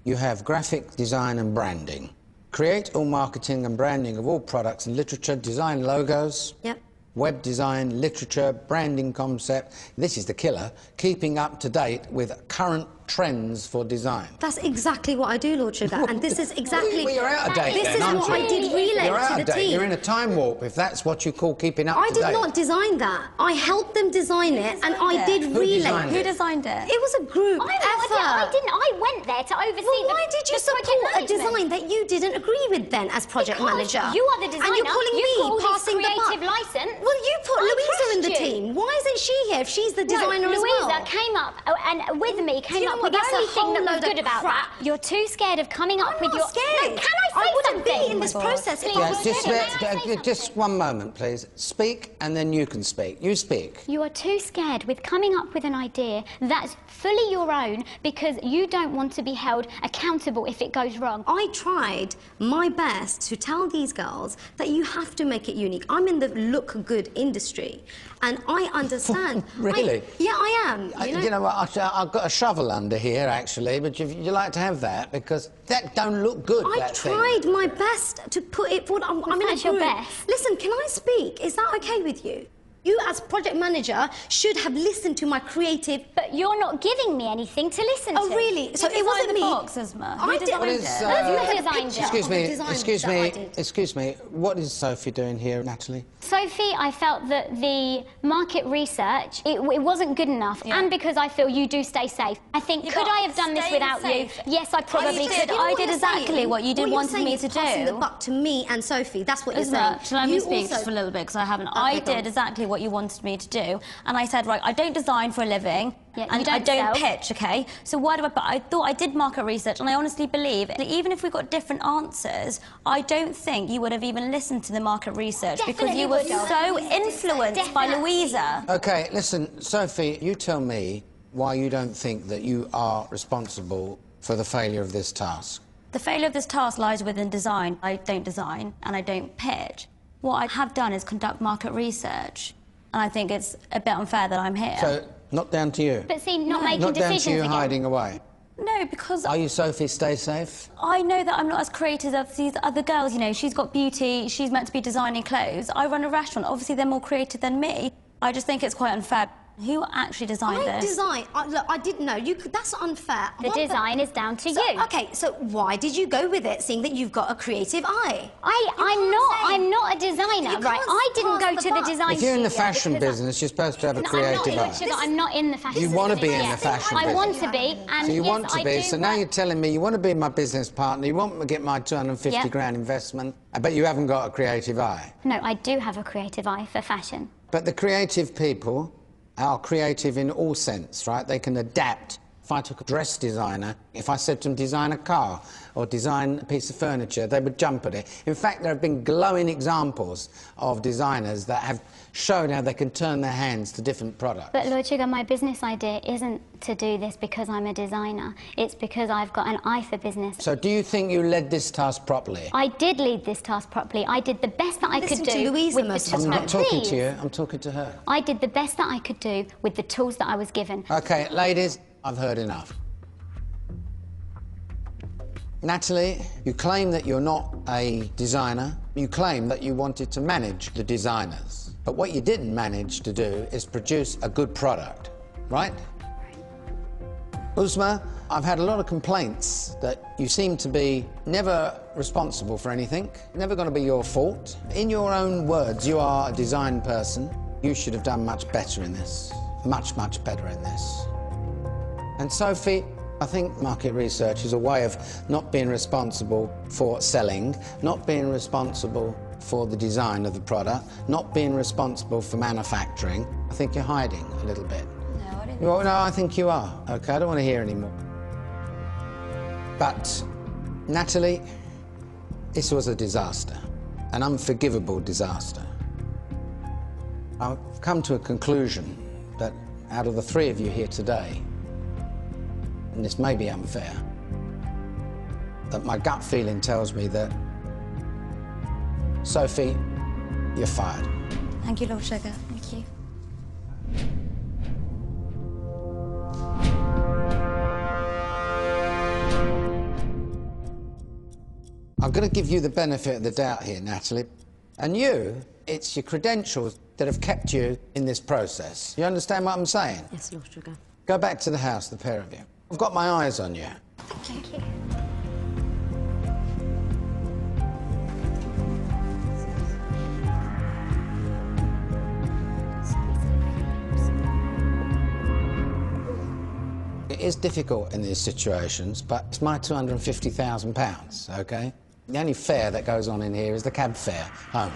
you have graphic design and branding. Create all marketing and branding of all products and literature, design logos. Yep. Web design, literature, branding concept. This is the killer. Keeping up to date with current trends for design. That's exactly what I do, Lord Sugar, and this is exactly... Well, you're out of date This then, is aren't what you? I did relay You're out to of the date. team. You're in a time warp, if that's what you call keeping up I to date. did not design that. I helped them design it, and I did Who relay. designed Who it? designed it? It was a group effort. I didn't. I went there to oversee Well, why did you the project support a management. design that you didn't agree with then as project Because manager? you are the designer. And you're calling you me called passing this the buck. creative license. Well, you put I Louisa in the trust you. team. Why isn't she here if she's the designer as well? Louisa came up and with me came you know up what? with the That's a only thing whole that was load of good about crap. that. You're too scared of coming up with I'm your... not scared. No, can I say wouldn't something? be in this process if I Yeah, was just one moment, please. Speak, and then you can speak. You speak. You are too scared with coming up with an idea that's fully your own because you don't want to be held accountable if it goes wrong. I tried my best to tell these girls that you have to make it unique. I'm in the look good industry, and I understand. Really? Yeah, I am. You know what? I've got a shovel under here, actually, but you like to have that because that don't look good. I that thing. tried my best to put it forward. I'm in a that's your group. best. Listen, can I speak? Is that okay with you? You, as project manager, should have listened to my creative... But you're not giving me anything to listen to. Oh, really? So it wasn't me. I did. Excuse me. What is Sophie doing here, Natalie? Sophie, I felt that the market research, it wasn't good enough, and because I feel you do stay safe. I think, could I have done this without you? Yes, I probably could. I did exactly what you did wanted me to Passing the do. buck to me and Sophie. That's what you're saying. Should I let me speak just for a little bit, because I haven't. I did exactly what you wanted me to do, and I said, right, I don't design for a living, and I don't pitch, okay? So why do I... But I thought I did market research, and I honestly believe that even if we got different answers, I don't think you would have even listened to the market research because you were so influenced by Louisa. OK, listen, Sophie, you tell me why you don't think that you are responsible for the failure of this task. The failure of this task lies within design. I don't design, and I don't pitch. What I have done is conduct market research, and I think it's a bit unfair that I'm here. So, not down to you? But see, not making not decisions down to you again. hiding away? No, because... Are you Sophie Stay Safe? I know that I'm not as creative as these other girls, you know. She's got beauty, she's meant to be designing clothes. I run a restaurant. Obviously, they're more creative than me. I just think it's quite unfair. Who actually designed this? Look, I didn't know. That's unfair. The design is down to you. OK, so why did you go with it, seeing that you've got a creative eye? I'm not a designer, right? I didn't go to the design If you're in the studio fashion because business, you're supposed to have a No, creative eye. I'm not in the fashion You business. want to be in the yet. fashion I business. want to be, and So you yes, want to I be, do so now work- you're telling me you want to be my business partner, you want me to get my 250 Yep. grand investment, but you haven't got a creative eye. No, I do have a creative eye for fashion. But the creative people are creative in all sense, right? They can adapt. If I took a dress designer, if I said to them design a car or design a piece of furniture, they would jump at it. In fact, there have been glowing examples of designers that have shown how they can turn their hands to different products. But Lord Sugar, my business idea isn't to do this because I'm a designer. It's because I've got an eye for business. So do you think you led this task properly? I did lead this task properly. I did the best that I could Listen to do Louisa with the most tools. I'm not talking Please. to you, I'm talking to her. I did the best that I could do with the tools that I was given. OK, ladies, I've heard enough. Natalie, you claim that you're not a designer. You claim that you wanted to manage the designers. But what you didn't manage to do is produce a good product, right? Uzma, I've had a lot of complaints that you seem to be never responsible for anything, never going to be your fault. In your own words, you are a design person. You should have done much better in this. Much, much better in this. And Sophie, I think market research is a way of not being responsible for selling, not being responsible for the design of the product, not being responsible for manufacturing. I think you're hiding a little bit. No, I don't Well, no, I think you are. OK, I don't want to hear any more. But, Natalie, this was a disaster, an unforgivable disaster. I've come to a conclusion that out of the three of you here today, and this may be unfair, that my gut feeling tells me that, Sophie, you're fired. Thank you, Lord Sugar. Thank you. I'm going to give you the benefit of the doubt here, Natalie. And you, it's your credentials that have kept you in this process. You understand what I'm saying? Yes, Lord Sugar. Go back to the house, the pair of you. I've got my eyes on you. Thank you. It is difficult in these situations, but it's my £250,000, OK? The only fare that goes on in here is the cab fare home.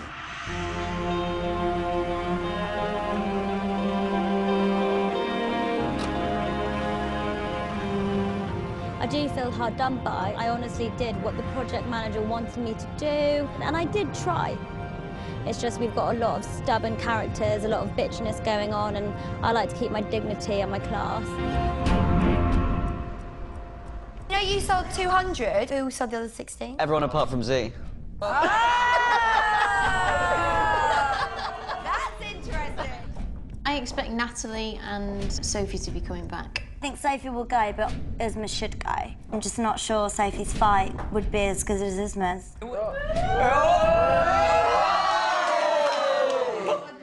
I do feel hard done by. I honestly did what the project manager wanted me to do, and I did try. It's just we've got a lot of stubborn characters, a lot of bitchiness going on, and I like to keep my dignity and my class. You know, you sold 200. Who sold the other 16? Everyone apart from Z. That's interesting. I expect Natalie and Sophie to be coming back. I think Sophie will go, but Uzma should go. I'm just not sure Sophie's fight would be as good as Uzma's.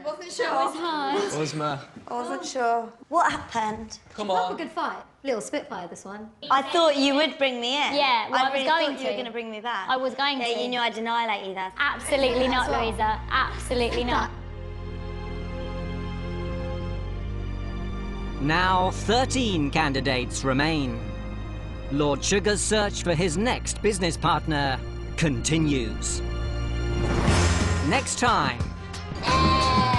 Wasn't sure. That was hard. Uzma. I wasn't sure. What happened? Come on. A good fight. Little Spitfire, this one. I thought you would bring me in. Yeah, well, I was really going thought you were to. going to bring me back. I was going to. Yeah, you knew I'd annihilate you there. Absolutely not, That's all. Louisa. Absolutely not. Now 13 candidates remain. Lord Sugar's search for his next business partner continues. Next time.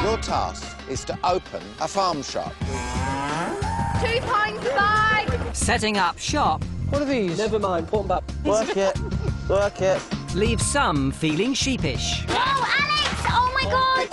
Your task is to open a farm shop. £2 a bag. Setting up shop. What are these? Never mind, put them back. Work it. Work it. Leaves some feeling sheepish. Oh, Alex! Oh my God!